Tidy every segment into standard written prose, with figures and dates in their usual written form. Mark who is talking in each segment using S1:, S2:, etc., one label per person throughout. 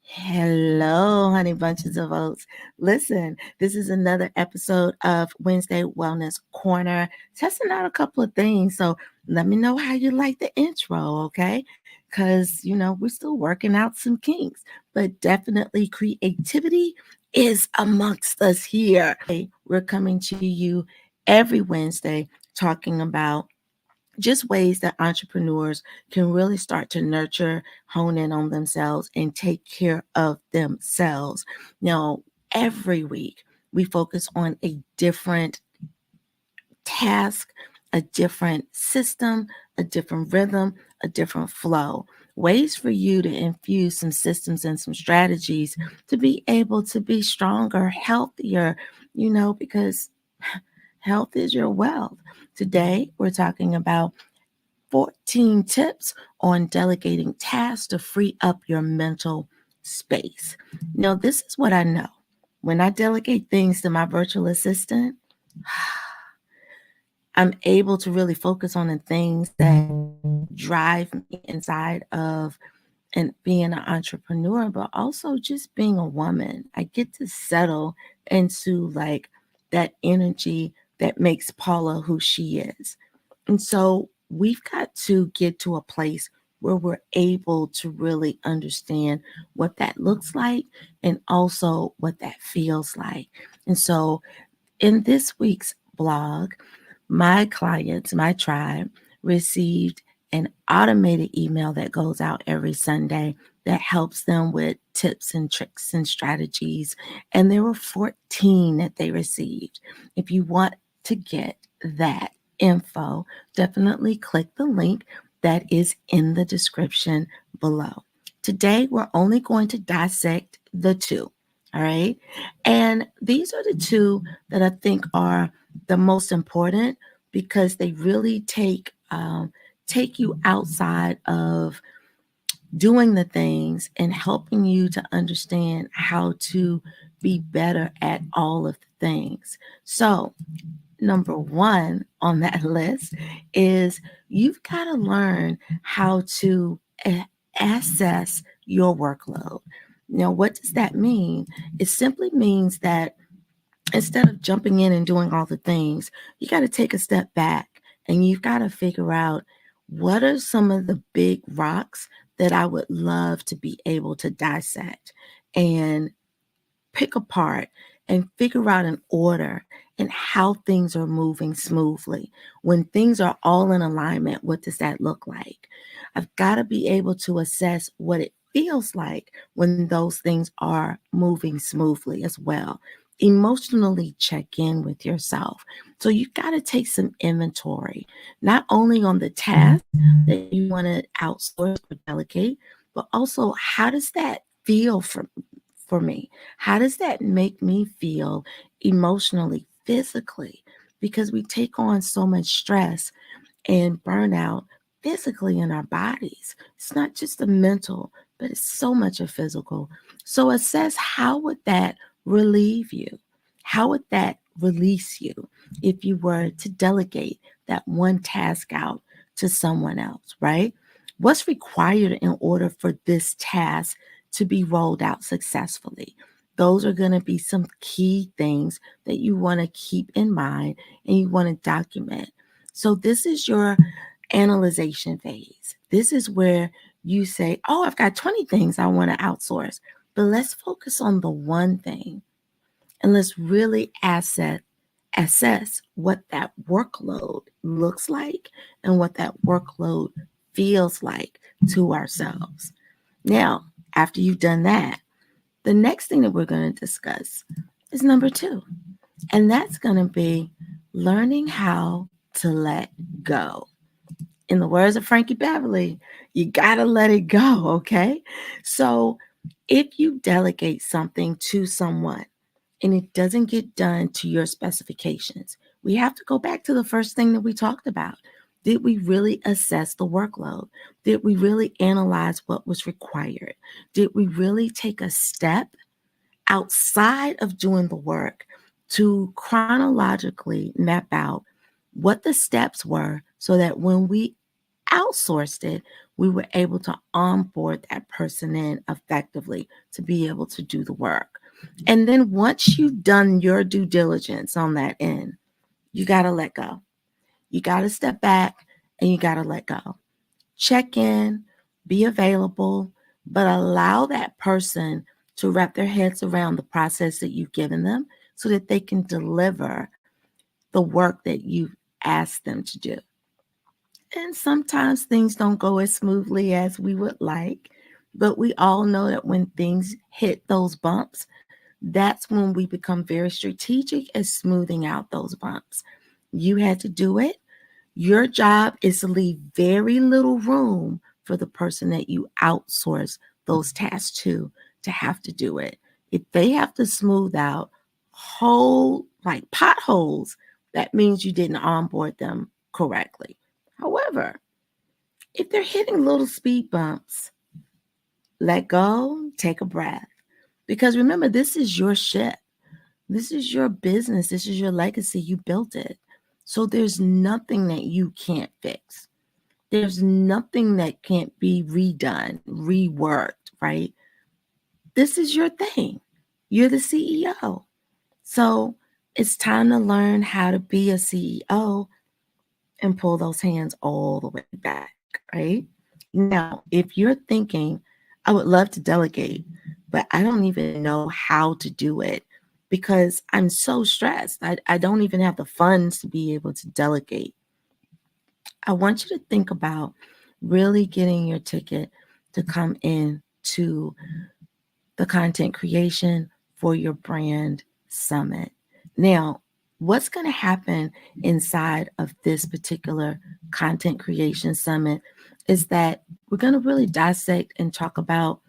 S1: Hello, honey bunches of oats. Listen, this is another episode of Wednesday Wellness Corner, testing out a couple of things. So let me know how you like the intro, okay? Because, we're still working out some kinks, but definitely creativity is amongst us here. Hey, we're coming to you every Wednesday talking about just ways that entrepreneurs can really start to nurture, hone in on themselves, and take care of themselves. Now, every week we focus on a different task, a different system, a different rhythm, a different flow. Ways for you to infuse some systems and some strategies to be able to be stronger, healthier, because health is your wealth. Today, we're talking about 14 tips on delegating tasks to free up your mental space. Now, this is what I know. When I delegate things to my virtual assistant, I'm able to really focus on the things that drive me inside of and being an entrepreneur, but also just being a woman. I get to settle into like that energy that makes Paula who she is. And so we've got to get to a place where we're able to really understand what that looks like and also what that feels like. And so in this week's blog, my clients, my tribe, received an automated email that goes out every Sunday that helps them with tips and tricks and strategies. And there were 14 that they received. If you want to get that info, definitely click the link that is in the description below. Today, we're only going to dissect the two. All right. And these are the two that I think are the most important because they really take you outside of doing the things and helping you to understand how to be better at all of the things. So, number one on that list is you've got to learn how to assess your workload. Now, what does that mean? It simply means that instead of jumping in and doing all the things, you got to take a step back and you've got to figure out what are some of the big rocks that I would love to be able to dissect and pick apart and figure out an order and how things are moving smoothly. When things are all in alignment, what does that look like? I've got to be able to assess what it feels like when those things are moving smoothly as well. Emotionally check in with yourself. So you've got to take some inventory, not only on the task that you want to outsource or delegate, but also how does that feel for me? How does that make me feel emotionally, physically? Because we take on so much stress and burnout physically in our bodies. It's not just the mental, but it's so much of physical. So assess how would that relieve you? How would that release you if you were to delegate that one task out to someone else, right? What's required in order for this task to be rolled out successfully? Those are going to be some key things that you want to keep in mind and you want to document. So this is your analyzation phase. This is where you say, oh, I've got 20 things I want to outsource, but let's focus on the one thing and let's really assess what that workload looks like and what that workload feels like to ourselves. Now, after you've done that, the next thing that we're going to discuss is number two, and that's going to be learning how to let go. In the words of Frankie Beverly, you got to let it go, okay? So if you delegate something to someone and it doesn't get done to your specifications, we have to go back to the first thing that we talked about. Did we really assess the workload? Did we really analyze what was required? Did we really take a step outside of doing the work to chronologically map out what the steps were so that when we outsourced it, we were able to onboard that person in effectively to be able to do the work. And then once you've done your due diligence on that end, you got to let go. You got to step back and you got to let go. Check in, be available, but allow that person to wrap their heads around the process that you've given them so that they can deliver the work that you've asked them to do. And sometimes things don't go as smoothly as we would like, but we all know that when things hit those bumps, that's when we become very strategic at smoothing out those bumps. You had to do it. Your job is to leave very little room for the person that you outsource those tasks to have to do it. If they have to smooth out whole like potholes, that means you didn't onboard them correctly. However, if they're hitting little speed bumps, let go, take a breath. Because remember, this is your ship. This is your business. This is your legacy. You built it. So there's nothing that you can't fix. There's nothing that can't be redone, reworked, right? This is your thing. You're the CEO. So it's time to learn how to be a CEO and pull those hands all the way back, right? Now, if you're thinking, I would love to delegate, but I don't even know how to do it because I'm so stressed. I don't even have the funds to be able to delegate. I want you to think about really getting your ticket to come in to the content creation for your brand summit. Now, what's going to happen inside of this particular content creation summit is that we're going to really dissect and talk about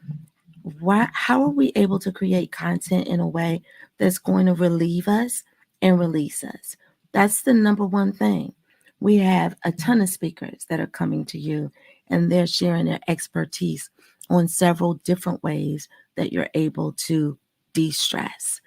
S1: how are we able to create content in a way that's going to relieve us and release us. That's the number one thing. We have a ton of speakers that are coming to you and they're sharing their expertise on several different ways that you're able to de-stress.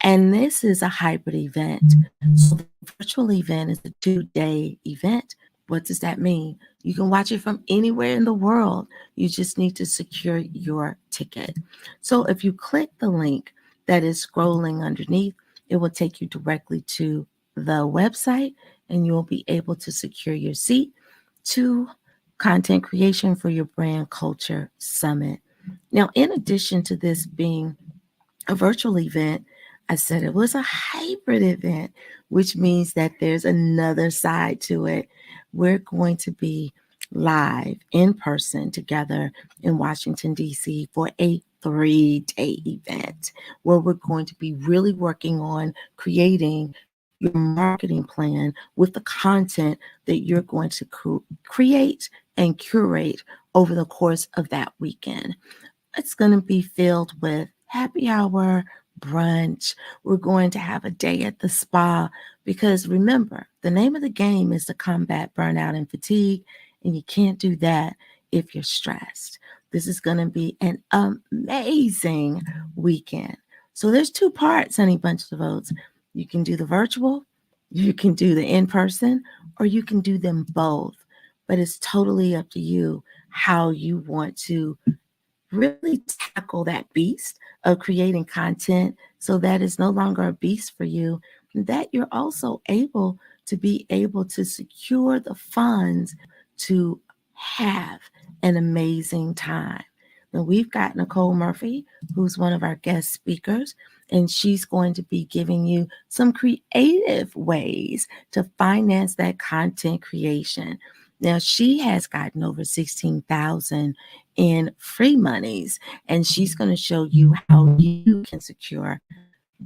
S1: And this is a hybrid event. So the virtual event is a 2-day event. What does that mean? You can watch it from anywhere in the world. You just need to secure your ticket. So if you click the link that is scrolling underneath, it will take you directly to the website and you'll be able to secure your seat to content creation for your brand culture summit. Now, in addition to this being a virtual event, I said it was a hybrid event, which means that there's another side to it. We're going to be live in person together in Washington, D.C. for a 3-day event where we're going to be really working on creating your marketing plan with the content that you're going to create and curate over the course of that weekend. It's going to be filled with happy hour, brunch. We're going to have a day at the spa because remember, the name of the game is to combat burnout and fatigue, and you can't do that if you're stressed. This is going to be an amazing weekend. So there's 2 parts, Honey Bunch of Oats. You can do the virtual, you can do the in-person, or you can do them both. But it's totally up to you how you want to really tackle that beast of creating content so that it's no longer a beast for you, that you're also able to be able to secure the funds to have an amazing time. Now, we've got Nicole Murphy, who's one of our guest speakers, and she's going to be giving you some creative ways to finance that content creation. Now, she has gotten over 16,000 in free monies, and she's going to show you how you can secure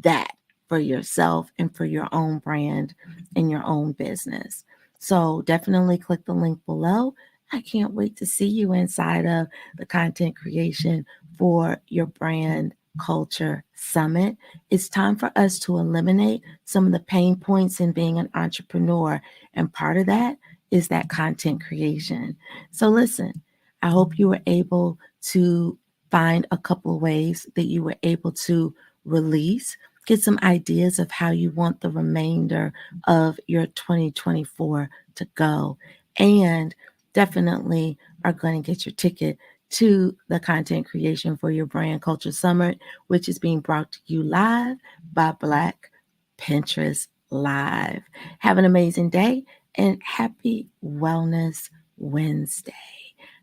S1: that for yourself and for your own brand and your own business. So definitely click the link below. I can't wait to see you inside of the content creation for your brand culture summit. It's time for us to eliminate some of the pain points in being an entrepreneur. And part of that is that content creation. So listen, I hope you were able to find a couple of ways that you were able to release, get some ideas of how you want the remainder of your 2024 to go. And definitely are going to get your ticket to the Content Creation for Your Brand Culture Summit, which is being brought to you live by Black Pinterest Live. Have an amazing day and happy Wellness Wednesday.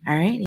S1: All righty.